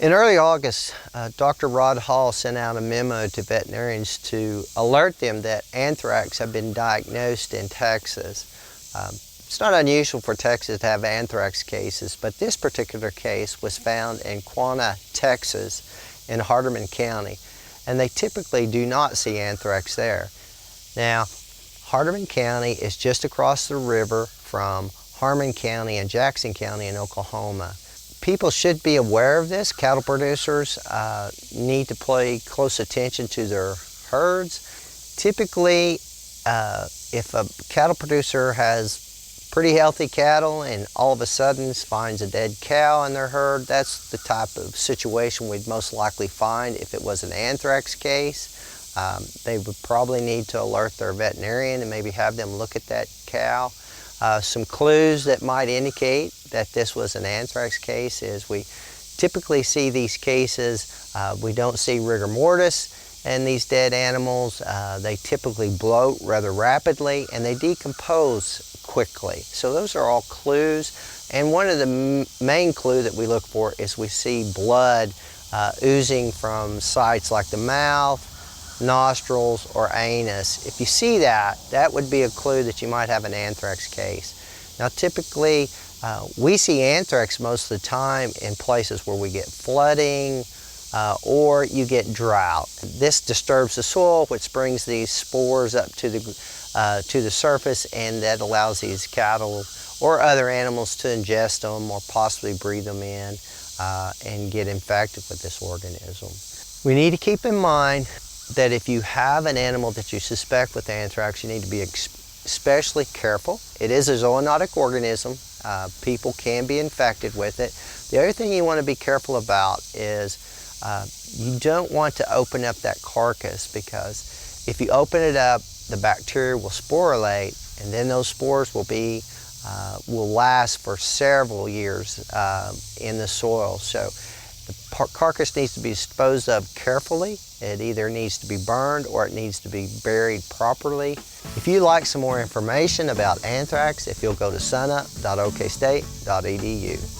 In early August, Dr. Rod Hall sent out a memo to veterinarians to alert them that anthrax had been diagnosed in Texas. It's not unusual for Texas to have anthrax cases, but this particular case was found in Quanah, Texas, in Hardeman County, and they typically do not see anthrax there. Now, Hardeman County is just across the river from Harmon County and Jackson County in Oklahoma. People should be aware of this. Cattle producers need to pay close attention to their herds. Typically, if a cattle producer has pretty healthy cattle and all of a sudden finds a dead cow in their herd, that's the type of situation we'd most likely find if it was an anthrax case. They would probably need to alert their veterinarian and maybe have them look at that cow. Some clues that might indicate that this was an anthrax case is we typically see these cases, we don't see rigor mortis in these dead animals. They typically bloat rather rapidly and they decompose quickly. So those are all clues. And one of the main clue that we look for is we see blood oozing from sites like the mouth, nostrils, or anus. If you see that, that would be a clue that you might have an anthrax case. Now typically we see anthrax most of the time in places where we get flooding or you get drought. This disturbs the soil, which brings these spores up to the surface, and that allows these cattle or other animals to ingest them or possibly breathe them in and get infected with this organism. We need to keep in mind that if you have an animal that you suspect with anthrax, you need to be especially careful. It is a zoonotic organism. People can be infected with it. The other thing you want to be careful about is you don't want to open up that carcass, because if you open it up, the bacteria will sporulate, and then those spores will last for several years in the soil. So the carcass needs to be disposed of carefully. It either needs to be burned or it needs to be buried properly. If you'd like some more information about anthrax, if you'll go to sunup.okstate.edu.